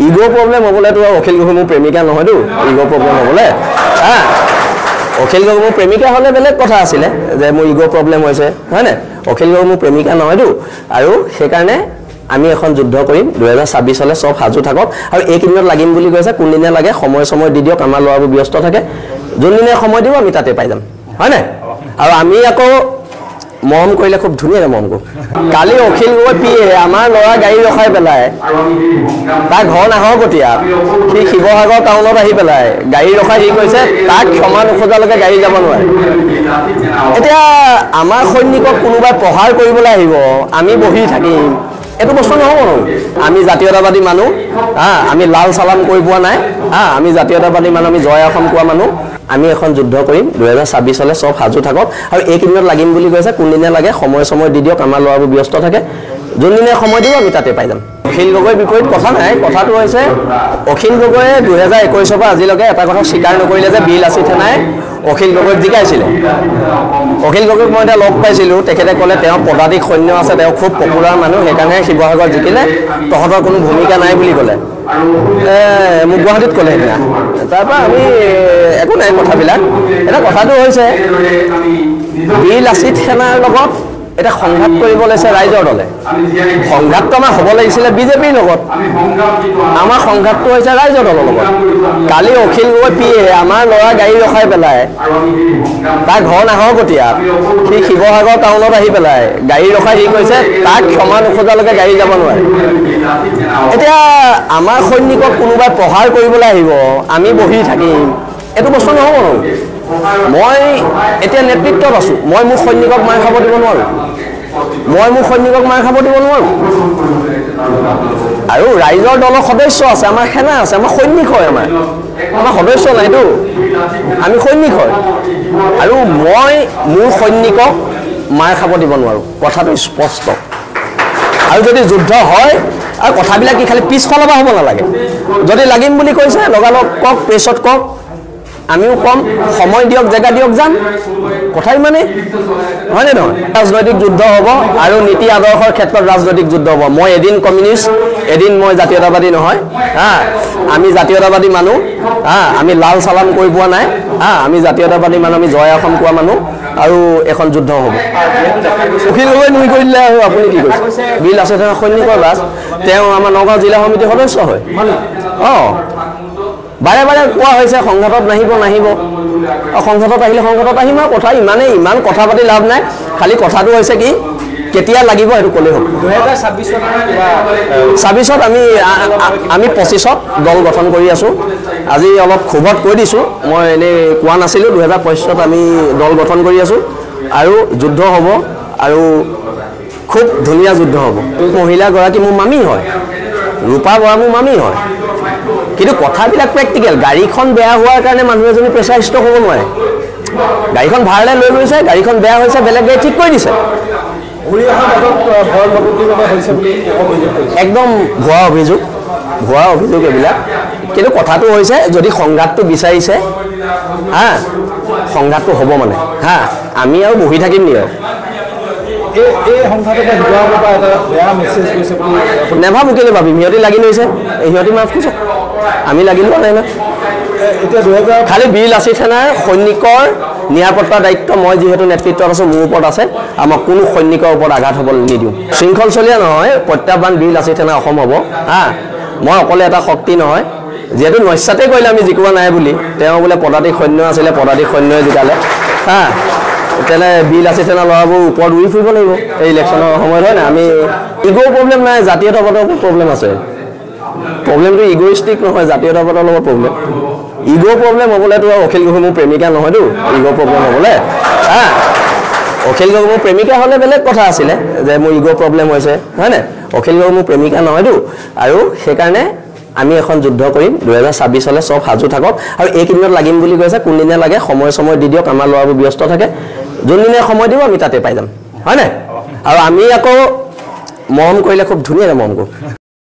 ego problem হ'বলে তো অখিল গগৈ মোৰ প্ৰেমিকা নহয়তো ইগো প্ৰব্লেম হ'বলে অখিল গগৈ মোৰ প্ৰেমিকা হ'লে বেলেগ কথা আছিলে যে মোৰ ইগো প্ৰব্লেম হৈছে হয় না অখিল গগৈ মোৰ প্ৰেমিকা নহয়তো আৰু সেইকাৰণে আমি এখন যুদ্ধ কৰিম 2026 হলে সব হাজু থাকক আৰু এই কিদিনত লাগিম বুলি কৈছে কোনদিনে লাগে সময় দি দিয়ক আমাৰ লৰাবোৰ ব্যস্ত থাকে যোনদিনে সময় দিব আমি তাতে পাই যাম হয় না আৰু আমি আকৌ মৰম কৰিলে খুব ধুনীয়া মৰম কৰো কালি অখিল গগৈ পিয়ে আমাৰ লৰা গাড়ী ৰখাই পেলাই তাৰ ঘৰ নাহৰ গতিয়া সি শিৱসাগৰ টাউনত আহি পেলাই গাড়ী ৰখাই সি কৈছে তাক ক্ষমা নোখোজালৈকে গাড়ী যাব নোৱাৰে এতিয়া আমাৰ সৈনিকক কোনোবাই প্ৰহাৰ কৰিবলৈ আহিব আমি বহি থাকিম এটো বস্তু নহব আমি জাতীয়তাবাদী মানুহ আমি লাল সালাম কৰি পোৱা নাই আমি জাতীয়তাবাদী মানুহ আমি জয় অসম কোৱা মানুহ আমি এখন যুদ্ধ কৰিম 2026 হলে সব হাজু থাকক আৰু এই কিদিনত লাগিম বুলি কৈছে কোনদিনে লাগে সময় দি দিয়ক আমাৰ লৰাবোৰ ব্যস্ত থাকে যোনদিনে সময় দিব আমি তাতে পাই যাম অখিল গগৈৰ বিপৰীত কথা নাই কথাটো হৈছে অখিল গগৈয়ে 2021 পৰা আজিলৈকে এটা কথা স্বীকাৰ নকৰিলে যে বিল আছিল নাই অখিল গগৈক জিকাইছিলে অখিল গগৈক মই লগ পাইছিলো তেখেতে ক'লে তেওঁ পদাধিক সৈন্য আছে তেওঁ খুব পপুলাৰ মানুহ সেইকাৰণে শিৱসাগৰ জিকিলে তহঁতৰ কোনো ভূমিকা নাই বুলি ক'লে মোক গুৱাহাটীত ক'লে সেইদিনা তাৰপৰা আমি একো নাই কথাবিলাক এটা কথাটো হৈছে বিল আছিল সেনাৰ লগত এটা সংঘাত কৰিব লৈছে ৰাইজৰ দলে সংঘাতটো আমাৰ হ'ব লাগিছিলে বিজেপিৰ লগত আমাৰ সংঘাতটো হৈছে ৰাইজৰ দলৰ লগত কালি অখিল গগৈ পিয়ে আমাৰ লৰা গাড়ী ৰখাই পেলাই তাৰ ঘৰ নাহৰ গতিয়া সি শিৱসাগৰ টাউনত আহি পেলাই গাড়ী ৰখাই সি কৈছে তাক ক্ষমা নোখোজালৈকে গাড়ী যাব নোৱাৰে এতিয়া আমাৰ সৈনিকক কোনোবাই প্ৰহাৰ কৰিবলৈ আহিব আমি বহি থাকিম এটো বস্তু নহব মই এতিয়া নেতৃত্বত আছো মই মোৰ সৈনিকক মাৰ খাব দিব নোৱাৰো আৰু ৰাইজৰ দলৰ সদস্য আছে আমাৰ সেনা আছে আমাৰ সৈনিক হয় আমাৰ সদস্য নাইতো আমি সৈনিক হয় আৰু মই মোৰ সৈনিকক মাৰ খাব দিব নোৱাৰো কথাটো স্পষ্ট আৰু যদি যুদ্ধ হয় আৰু কথাবিলাক কি খালি পিছফালৰ পৰা হ'ব নালাগে যদি লাগিম বুলি কৈছে লগালগ কক প্ৰেছত কক আমিও কম সময় দিয়ক জেগা দিয়ক যাম কথাই মানে হয় নে নহয় ৰাজনৈতিক যুদ্ধ হ'ব আৰু নীতি আদৰ্শৰ ক্ষেত্ৰত ৰাজনৈতিক যুদ্ধ হ'ব মই এদিন কমিউনিষ্ট এদিন মই জাতীয়তাবাদী নহয় আমি জাতীয়তাবাদী মানুহ আমি লাল সালাম কৰি পোৱা নাই আমি জাতীয়তাবাদী মানুহ আমি জয় অসম কোৱা মানুহ আৰু এখন যুদ্ধ হ'ব অখিল গগৈ নুই কৰিলে আৰু আপুনি কি কৈছে বিল আছে সৈনিকৰ ৰাজ তেওঁ আমাৰ নগাঁও জিলা সমিতিৰ সদস্য হয় বাৰে বাৰে কোৱা হৈছে সংঘাতত নাহিব সংঘাতত আহিলে সংঘাতত আহিম আৰু কথা ইমান কথা পাতি লাভ নাই খালি কথাটো হৈছে কি কেতিয়া লাগিব সেইটো ক'লেই হ'ব 2026ত আমি 25ত দল গঠন কৰি আছো আজি অলপ ক্ষোভত কৈ দিছো মই এনে কোৱা নাছিলো 2025ত আমি দল গঠন কৰি আছো আৰু যুদ্ধ হ'ব আৰু খুব ধুনীয়া যুদ্ধ হ'ব মহিলা গৰাকী মোৰ মামী হয় ৰূপা বৰা মোৰ মামী হয় কিন্তু কথাবিলাক প্ৰেক্টিকেল গাড়ীখন বেয়া হোৱাৰ কাৰণে মানুহ এজনী প্ৰেছাৰ ষ্ট্ৰক হ'ব নোৱাৰে গাড়ীখন ভাড়ালৈ লৈ গৈছে গাড়ীখন বেয়া হৈছে বেলেগ গাড়ী ঠিক কৰি দিছে একদম ভুৱা অভিযোগ এইবিলাক কিন্তু কথাটো হৈছে যদি সংঘাতটো বিচাৰিছে সংঘাতটো হ'ব মানে আমি আৰু বহি থাকিম নি আৰু নেভাবো কেলে ভাবিম সিহঁতি লাগি লৈছে সিহঁতি মাফ কৈছে আমি লাগি লোৱা নাই ন খালি বিল আছিল সেনাৰ সৈনিকৰ নিৰাপত্তা দায়িত্ব মই যিহেতু নেতৃত্বত আছো মোৰ ওপৰত আছে আমাক কোনো সৈনিকৰ ওপৰত আঘাত হ'বলৈ নিদিওঁ শৃংখলচলীয়া নহয় প্ৰত্যাহ্বান বিল আছিল সেনা অসম হ'ব মই অকলে এটা শক্তি নহয় যিহেতু নস্যাতে কৰিলে আমি জিকোৱা নাই বুলি তেওঁ বোলে পদাতিক সৈন্য আছিলে পদাতিক সৈন্যই জিকালে তেনে বিল আছে তেনে ল'ৰাবোৰ ওপৰত উৰি ফুৰিব লাগিব এই ইলেকশ্যনৰ সময়ত হয় না আমি ইগো প্ৰব্লেম নাই জাতীয়তাবাদৰ প্ৰব্লেম আছে প্ৰব্লেমটো ইগোইষ্টিক নহয় জাতীয়তাবাদৰ লগত প্ৰব্লেম ইগো প্ৰব্লেম হ'বলেতো অখিল গগৈ মোৰ প্ৰেমিকা নহয়তো ইগো প্ৰব্লেম হ'বলে অখিল গগৈ মোৰ প্ৰেমিকা হ'লে বেলেগ কথা আছিলে যে মোৰ ইগো প্ৰব্লেম হৈছে হয় না অখিল গগৈ মোৰ প্ৰেমিকা নহয়তো আৰু সেইকাৰণে আমি এখন যুদ্ধ কৰিম 2026 হলে সব হাজু থাকক আৰু এই কিদিনত লাগিম বুলি কৈছে কোনদিনে লাগে সময় দি দিয়ক আমাৰ লৰাবোৰ ব্যস্ত থাকে যোনদিনে সময় দিব আমি তাতে পাই যাম হয় না আৰু আমি আকৌ মৰম কৰিলে খুব ধুনীয়া মৰম কৰো